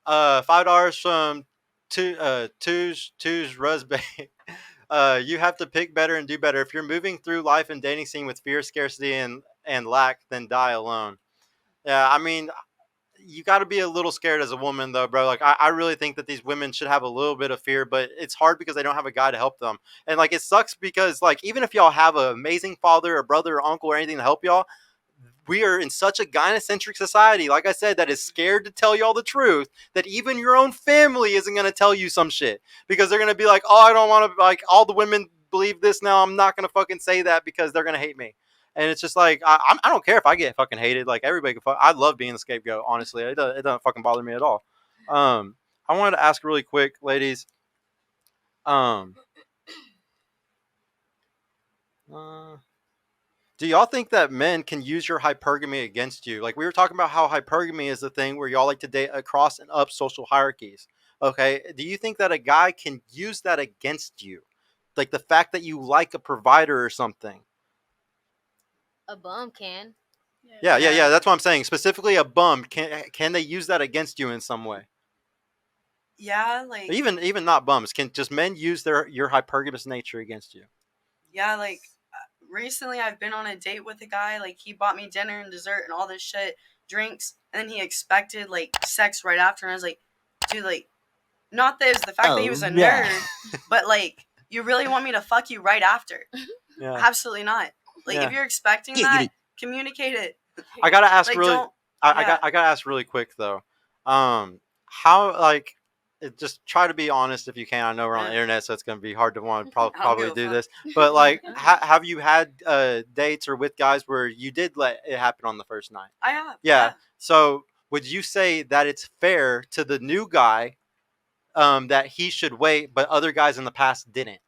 $5 from two's Rusbay. You have to pick better and do better. If you're moving through life and dating scene with fear, scarcity, and lack, then die alone. Yeah, I mean, you got to be a little scared as a woman, though, bro. Like, I really think that these women should have a little bit of fear, but it's hard because they don't have a guy to help them. And, like, it sucks because, like, even if y'all have an amazing father or brother or uncle or anything to help y'all, we are in such a gynocentric society, like I said, that is scared to tell y'all the truth, that even your own family isn't going to tell you some shit because they're going to be like, oh, I don't want to, like, all the women believe this now. I'm not going to fucking say that because they're going to hate me. And it's just like, I don't care if I get fucking hated. Like, everybody can I love being the scapegoat, honestly. It doesn't fucking bother me at all. I wanted to ask really quick, ladies. Um, do y'all think that men can use your hypergamy against you? Like, we were talking about how hypergamy is the thing where y'all like to date across and up social hierarchies. Okay. Do you think that a guy can use that against you? Like the fact that you like a provider or something? A bum can. Yeah. That's what I'm saying. Specifically, a bum. Can they use that against you in some way? Yeah, like even not bums. Can just men use your hypergamous nature against you? Yeah, like recently I've been on a date with a guy. Like, he bought me dinner and dessert and all this shit, drinks, and then he expected like sex right after. And I was like, dude, like, not that it was the fact that he was a nerd, but like, you really want me to fuck you right after? Yeah. Absolutely not. Like, if you're expecting that, communicate it. I gotta ask I gotta ask really quick though. How, like, just try to be honest if you can. I know we're on the internet, so it's gonna be hard to want to probably do this. But like, have you had dates or with guys where you did let it happen on the first night? I have. Yeah. So would you say that it's fair to the new guy that he should wait, but other guys in the past didn't?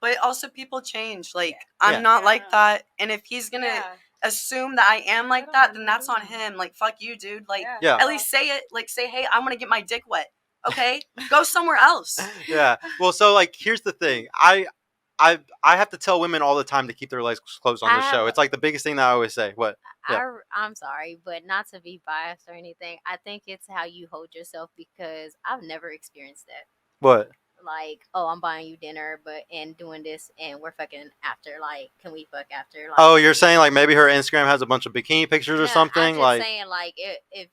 But also, people change. Like, I'm not like that, and if he's gonna assume that I am like that, then that's on him. Like, fuck you, dude. Like, at least say it. Like, say, hey, I want to get my dick wet. Okay, go somewhere else. Yeah. Well, so like, here's the thing. I have to tell women all the time to keep their legs closed on this show. It's like the biggest thing that I always say. What? Yeah. I'm sorry, but not to be biased or anything. I think it's how you hold yourself, because I've never experienced that. What? Like, oh, I'm buying you dinner, and doing this, and we're fucking after. Like, can we fuck after? Like, oh, you're saying like maybe her Instagram has a bunch of bikini pictures or something? I'm just like saying, like, if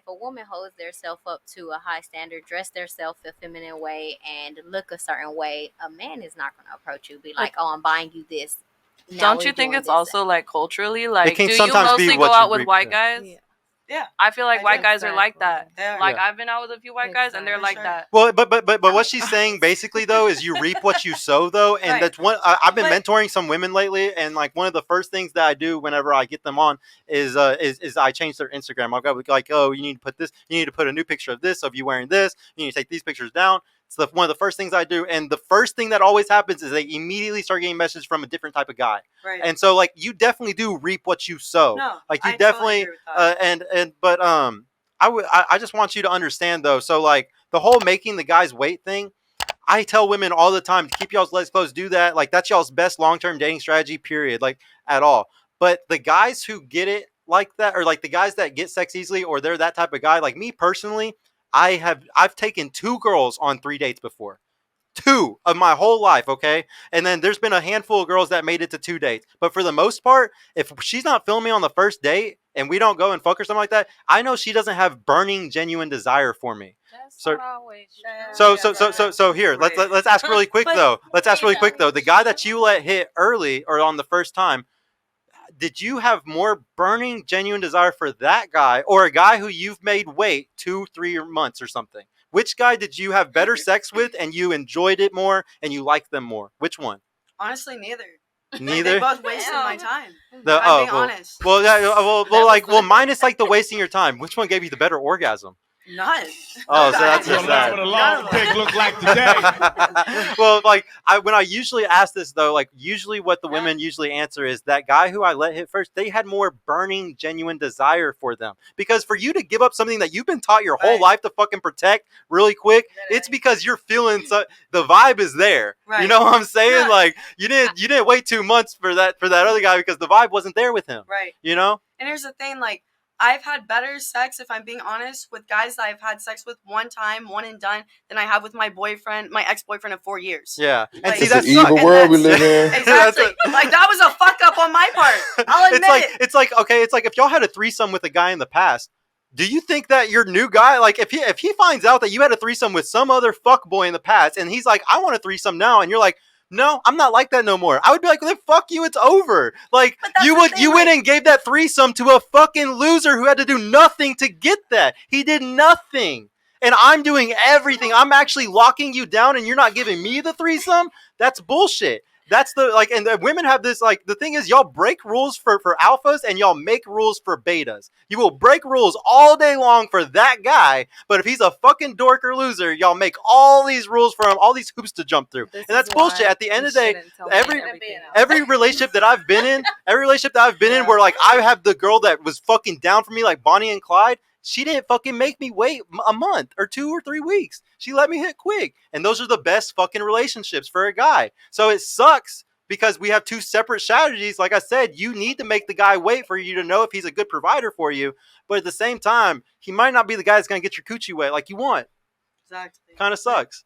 a woman holds theirself up to a high standard, dress theirself a feminine way, and look a certain way, a man is not going to approach you, be like, oh, I'm buying you this. Don't you think it's also like culturally, like, do you mostly go out with white guys? Yeah, I feel like white guys are like that. Like, I've been out with a few white guys, and they're like that. Well, but what she's saying basically though is you reap what you sow though, and that's one. I've been mentoring some women lately, and like one of the first things that I do whenever I get them on is I change their Instagram. I'll go like, oh, you need to put this, you need to put a new picture of this, of you wearing this, you need to take these pictures down. It's one of the first things I do, and the first thing that always happens is they immediately start getting messages from a different type of guy. Right. And so, like, you definitely do reap what you sow. No, like, you I definitely, I just want you to understand though. So, like, the whole making the guys wait thing, I tell women all the time to keep y'all's legs closed. Do that. Like, that's y'all's best long-term dating strategy. Period. Like, at all. But the guys who get it like that, or like the guys that get sex easily, or they're that type of guy, like me personally. I've taken 2 girls on 3 dates before. 2 of my whole life, okay? And then there's been a handful of girls that made it to 2 dates. But for the most part, if she's not feeling me on the first date and we don't go and fuck or something like that, I know she doesn't have burning, genuine desire for me. That's not always true. So here, let's ask really quick though. Let's ask really quick though. The guy that you let hit early or on the first time, did you have more burning, genuine desire for that guy, or a guy who you've made wait 2-3 months or something? Which guy did you have better sex with and you enjoyed it more and you liked them more? Which one? Honestly, neither. Neither? They both wasted my time. I'm being honest. Well, minus like the wasting your time. Which one gave you the better orgasm? None. Oh, so that's just that. What a long dick look like today. Well, like when I usually ask this though, like usually what the women usually answer is that guy who I let hit first, they had more burning, genuine desire for them. Because for you to give up something that you've been taught your whole life to fucking protect really quick, it's because you're feeling the vibe is there. Right. You know what I'm saying? Yeah. Like you didn't wait 2 months for that other guy because the vibe wasn't there with him. Right. You know? And here's the thing, like, I've had better sex, if I'm being honest, with guys that I've had sex with one time, one and done, than I have with my ex-boyfriend of 4 years. Yeah, and Like, see It's an that evil sucks. world we live in. Exactly. Like, that was a fuck up on my part. I'll admit it's like okay, it's like if y'all had a threesome with a guy in the past. Do you think that your new guy, like if he finds out that you had a threesome with some other fuck boy in the past, and he's like, I want a threesome now, and you're like, no, I'm not like that no more. I would be like, then fuck you, it's over. Like you went and gave that threesome to a fucking loser who had to do nothing to get that. He did nothing. And I'm doing everything. I'm actually locking you down and you're not giving me the threesome? That's bullshit. That's the like, and the women have this like. The thing is, y'all break rules for alphas, and y'all make rules for betas. You will break rules all day long for that guy, but if he's a fucking dork or loser, y'all make all these rules for him, all these hoops to jump through, and that's bullshit. At the end of the day, every relationship that I've been in, where like I have the girl that was fucking down for me, like Bonnie and Clyde. She didn't fucking make me wait a month or 2 or 3 weeks. She let me hit quick. And those are the best fucking relationships for a guy. So it sucks because we have two separate strategies. Like I said, you need to make the guy wait for you to know if he's a good provider for you. But at the same time, he might not be the guy that's going to get your coochie wet like you want. Exactly. Kind of sucks.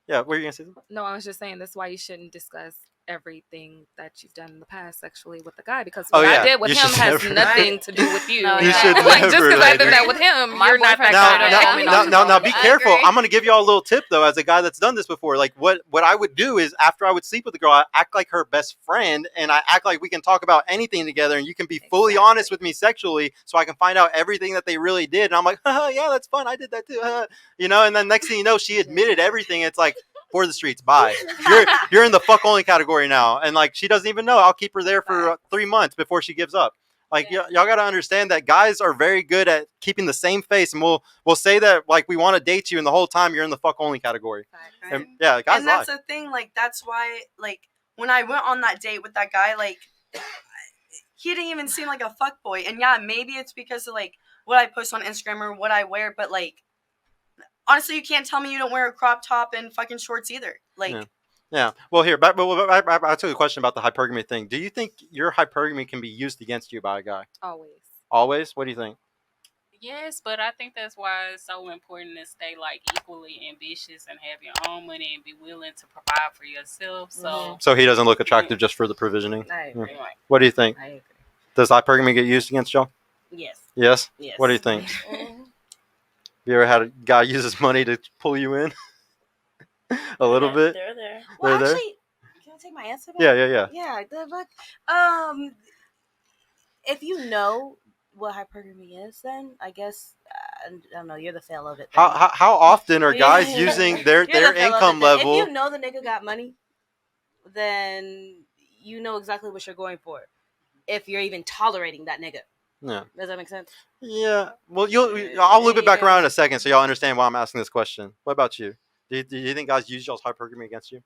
Yeah, what were you going to say? No, I was just saying that's why you shouldn't discuss everything that you've done in the past sexually with the guy, because what I did with him has nothing to do with you. You should like never, just because I did that with him, you're not now be careful. I'm gonna give y'all a little tip though, as a guy that's done this before. Like what I would do is after I would sleep with the girl, I act like her best friend, and I act like we can talk about anything together, and you can be fully honest with me sexually, so I can find out everything that they really did. And I'm like, yeah, that's fun. I did that too. And then next thing you know, she admitted everything. It's like, for the streets, bye. You're in the fuck only category now, and like she doesn't even know. I'll keep her there for 3 months before she gives up. Like y'all got to understand that guys are very good at keeping the same face, and we'll say that like we want to date you, and the whole time you're in the fuck only category. And, yeah, guys. And that's the thing. Like that's why like when I went on that date with that guy, like he didn't even seem like a fuck boy. And yeah, maybe it's because of like what I post on Instagram or what I wear, but like. Honestly, you can't tell me you don't wear a crop top and fucking shorts either. Like, yeah. Well, here, but I asked you a question about the hypergamy thing. Do you think your hypergamy can be used against you by a guy? Always. Always? What do you think? Yes, but I think that's why it's so important to stay like equally ambitious and have your own money and be willing to provide for yourself. So he doesn't look attractive just for the provisioning. I agree. Yeah. What do you think? I agree. Does hypergamy get used against y'all? Yes. Yes. Yes. What do you think? You ever had a guy use his money to pull you in? a little bit? They're there. Well, They're actually, can I take my answer back? Yeah. Yeah, the fuck. If you know what hypergamy is, then I guess, I don't know, you're the fail of it. Then. How often are guys using their income level? If you know the nigga got money, then you know exactly what you're going for. If you're even tolerating that nigga. Yeah. Does that make sense? Yeah. Well, I'll loop it back around in a second so y'all understand why I'm asking this question. What about you? Do you think guys use y'all's hypergamy against you?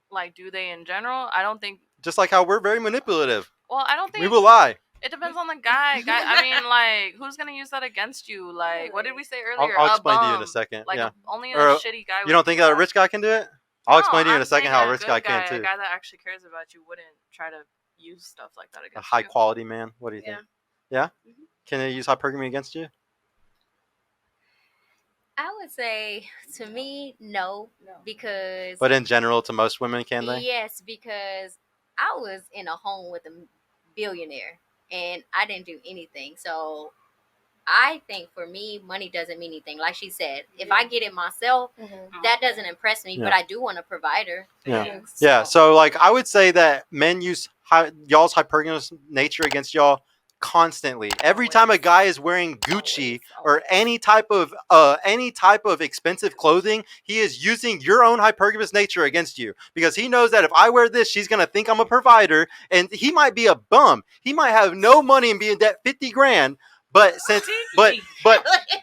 Like, do they in general? I don't think. Just like how we're very manipulative. Well, I don't think. We will lie. It depends on the guy. I mean, like, who's gonna use that against you? Like, what did we say earlier? I'll explain to you in a second. Like, yeah. only a shitty guy. You don't think that a rich guy can do it? I'll explain to you in a second how a rich guy can too. A guy that actually cares about you wouldn't try to use stuff like that against a high quality man. What do you think? Yeah? Mm-hmm. Can they use hypergamy against you? I would say, to me, no, because... But in general, to most women, can they? Yes, because I was in a home with a billionaire, and I didn't do anything. So I think, for me, money doesn't mean anything. Like she said, if I get it myself, that doesn't impress me, but I do want a provider. Yeah, so, like, I would say that men use y'all's hypergamous nature against y'all constantly. Every time a guy is wearing Gucci or any type of expensive clothing, he is using your own hypergamous nature against you, because he knows that if I wear this, she's gonna think I'm a provider, and he might be a bum. He might have no money and be in debt 50 grand. But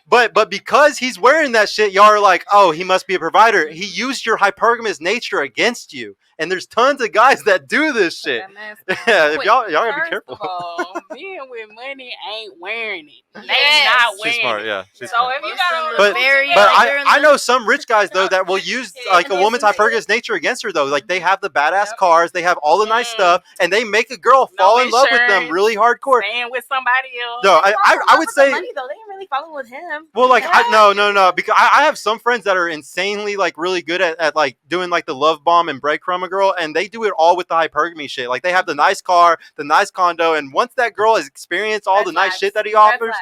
but because he's wearing that shit, y'all are like, oh, he must be a provider. He used your hypergamous nature against you. And there's tons of guys that do this shit. Yeah, if y'all gotta be careful. First of all, men with money ain't wearing it. They Yes. not She's wearing smart, it. yeah. She's So smart. if you got on But- very, But Like, I know some rich guys though that will use like a woman's hypergamous nature against her though. Like they have the badass cars, they have all the nice stuff, and they make a girl fall in love with them really hardcore. staying with somebody else. No, I would say. money though. They ain't really following with him. Well, like no, because I have some friends that are insanely like really good at like doing like the love bomb and breadcrumb a girl, and they do it all with the hypergamy shit. Like they have the nice car, the nice condo, and once that girl has experienced all the nice shit that he offers,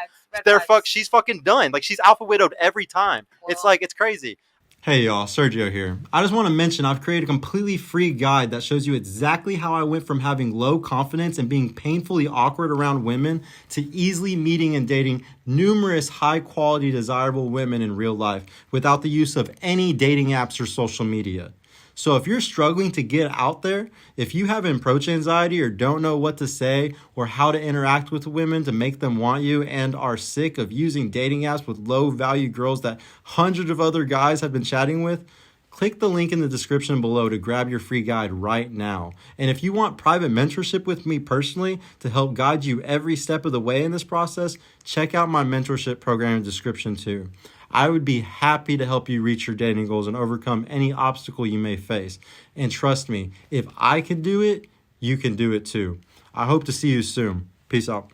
she's fucking done. Like she's alpha widowed every time. It's like it's crazy. Hey y'all, Sergio here. I just want to mention I've created a completely free guide that shows you exactly how I went from having low confidence and being painfully awkward around women to easily meeting and dating numerous high quality desirable women in real life without the use of any dating apps or social media. So if you're struggling to get out there, if you have approach anxiety or don't know what to say or how to interact with women to make them want you and are sick of using dating apps with low value girls that hundreds of other guys have been chatting with, click the link in the description below to grab your free guide right now. And if you want private mentorship with me personally to help guide you every step of the way in this process, check out my mentorship program in the description too. I would be happy to help you reach your dating goals and overcome any obstacle you may face. And trust me, if I can do it, you can do it too. I hope to see you soon. Peace out.